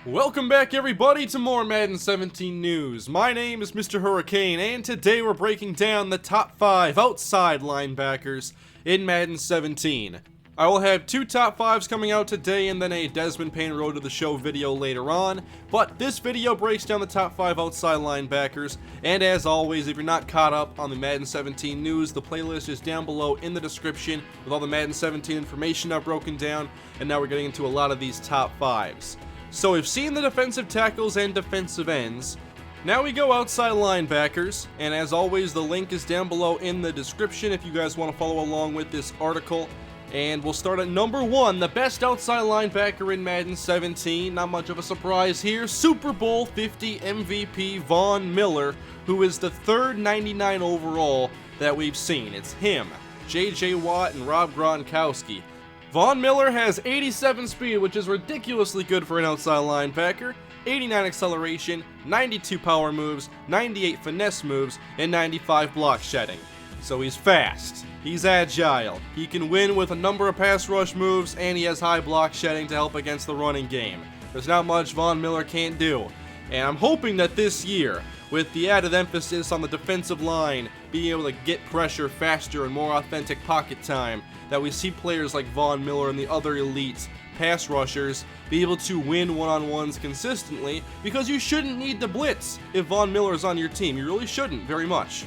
Welcome back everybody to more Madden 17 news. My name is Mr. Hurricane and today we're breaking down the top 5 outside linebackers in Madden 17. I will have 2 top 5s coming out today and then a Desmond Payne Road to the Show video later on, but this video breaks down the top 5 outside linebackers, and as always, if you're not caught up on the Madden 17 news, the playlist is down below in the description with all the Madden 17 information I've broken down, and now we're getting into a lot of these top 5s. So we've seen the defensive tackles and defensive ends. Now we go outside linebackers, and as always the link is down below in the description if you guys want to follow along with this article. And we'll start at number 1, the best outside linebacker in Madden 17. Not much of a surprise here. Super Bowl 50 MVP Von Miller, who is the third 99 overall that we've seen. It's him, J.J. Watt, and Rob Gronkowski. Von Miller has 87 speed, which is ridiculously good for an outside linebacker, 89 acceleration, 92 power moves, 98 finesse moves, and 95 block shedding. So he's fast, he's agile, he can win with a number of pass rush moves, and he has high block shedding to help against the running game. There's not much Von Miller can't do. And I'm hoping that this year, with the added emphasis on the defensive line, being able to get pressure faster and more authentic pocket time, that we see players like Von Miller and the other elite pass rushers be able to win one-on-ones consistently, because you shouldn't need to blitz if Von Miller is on your team. You really shouldn't very much.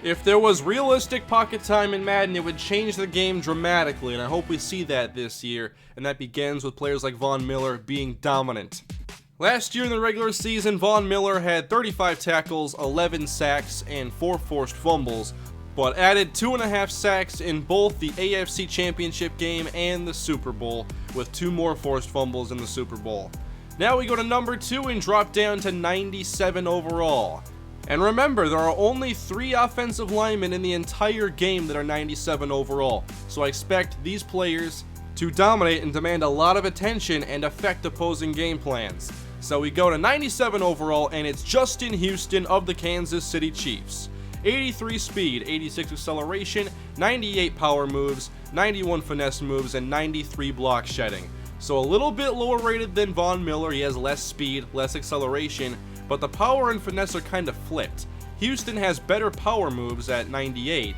If there was realistic pocket time in Madden, it would change the game dramatically, and I hope we see that this year, and that begins with players like Von Miller being dominant. Last year in the regular season, Von Miller had 35 tackles, 11 sacks, and 4 forced fumbles, but added 2.5 sacks in both the AFC Championship game and the Super Bowl, with 2 more forced fumbles in the Super Bowl. Now we go to number 2 and drop down to 97 overall. And remember, there are only 3 offensive linemen in the entire game that are 97 overall, so I expect these players to dominate and demand a lot of attention and affect opposing game plans. So we go to 97 overall, and it's Justin Houston of the Kansas City Chiefs. 83 speed, 86 acceleration, 98 power moves, 91 finesse moves, and 93 block shedding. So a little bit lower rated than Von Miller. He has less speed, less acceleration, but the power and finesse are kind of flipped. Houston has better power moves at 98,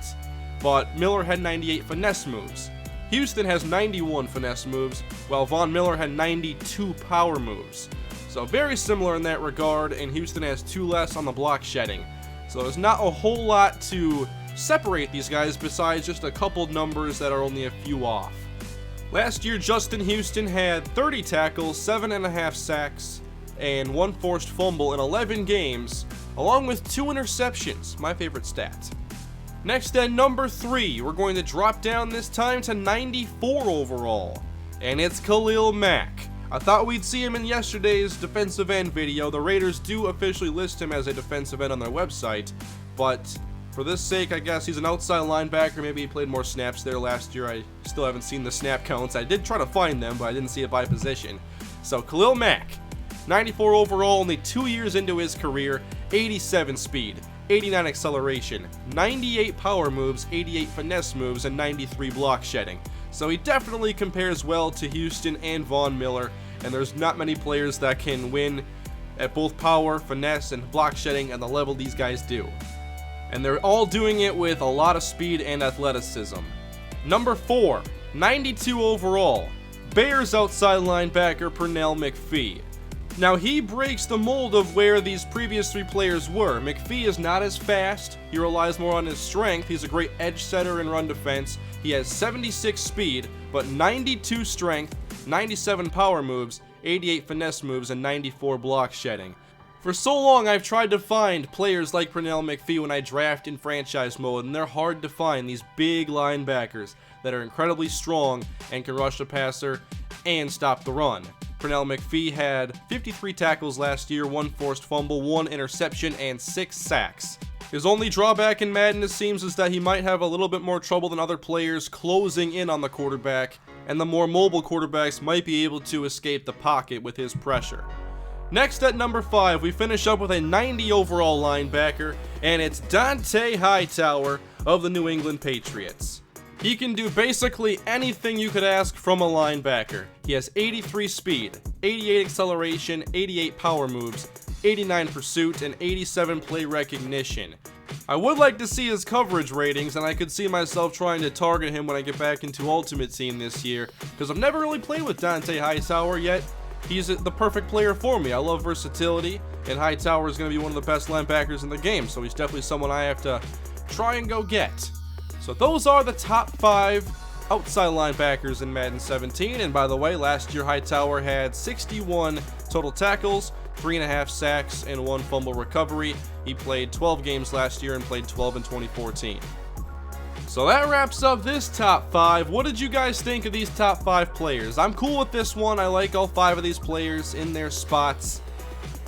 but Miller had 98 finesse moves. Houston has 91 finesse moves, while Von Miller had 92 power moves. So very similar in that regard, and Houston has 2 less on the block shedding. So there's not a whole lot to separate these guys besides just a couple numbers that are only a few off. Last year, Justin Houston had 30 tackles, 7.5 sacks, and 1 forced fumble in 11 games, along with 2 interceptions, my favorite stat. Next at number 3, we're going to drop down this time to 94 overall, and it's Khalil Mack. I thought we'd see him in yesterday's defensive end video. The Raiders do officially list him as a defensive end on their website, but for this sake, I guess he's an outside linebacker. Maybe he played more snaps there last year. I still haven't seen the snap counts. I did try to find them, but I didn't see it by position. So Khalil Mack, 94 overall, only 2 years into his career, 87 speed, 89 acceleration, 98 power moves, 88 finesse moves, and 93 block shedding. So he definitely compares well to Houston and Von Miller, and there's not many players that can win at both power, finesse, and block shedding at the level these guys do. And they're all doing it with a lot of speed and athleticism. Number 4, 92 overall, Bears outside linebacker Pernell Mcphee. Now he breaks the mold of where these previous 3 players were. Mcphee is not as fast, he relies more on his strength, he's a great edge setter in run defense, he has 76 speed, but 92 strength, 97 power moves, 88 finesse moves, and 94 block shedding. For so long I've tried to find players like Pernell Mcphee when I draft in franchise mode, and they're hard to find, these big linebackers that are incredibly strong and can rush the passer and stop the run. Pernell Mcphee had 53 tackles last year, 1 forced fumble, 1 interception, and 6 sacks. His only drawback in Madden, it seems, is that he might have a little bit more trouble than other players closing in on the quarterback, and the more mobile quarterbacks might be able to escape the pocket with his pressure. Next at number 5, we finish up with a 90 overall linebacker, and it's Dante Hightower of the New England Patriots. He can do basically anything you could ask from a linebacker. He has 83 speed, 88 acceleration, 88 power moves, 89 pursuit, and 87 play recognition. I would like to see his coverage ratings, and I could see myself trying to target him when I get back into Ultimate Team this year, because I've never really played with Dante Hightower yet. He's the perfect player for me. I love versatility, and Hightower is going to be one of the best linebackers in the game, so he's definitely someone I have to try and go get. So those are the top 5 outside linebackers in Madden 17, and by the way, last year Hightower had 61 total tackles, 3.5 sacks, and 1 fumble recovery. He played 12 games last year and played 12 in 2014. So that wraps up this top 5. What did you guys think of these top 5 players? I'm cool with this one. I like all 5 of these players in their spots.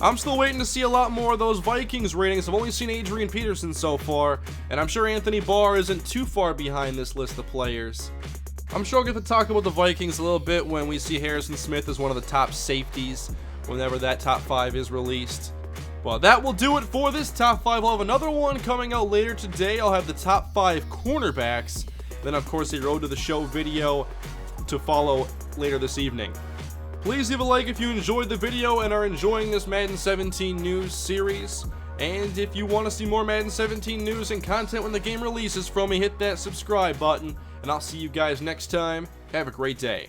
I'm still waiting to see a lot more of those Vikings ratings. I've only seen Adrian Peterson so far, and I'm sure Anthony Barr isn't too far behind this list of players. I'm sure I'll get to talk about the Vikings a little bit when we see Harrison Smith as one of the top safeties whenever that top 5 is released. Well, that will do it for this top 5. I'll have another one coming out later today. I'll have the top 5 cornerbacks. Then, of course, a Road to the Show video to follow later this evening. Please leave a like if you enjoyed the video and are enjoying this Madden 17 news series. And if you want to see more Madden 17 news and content when the game releases from me, hit that subscribe button. And I'll see you guys next time. Have a great day.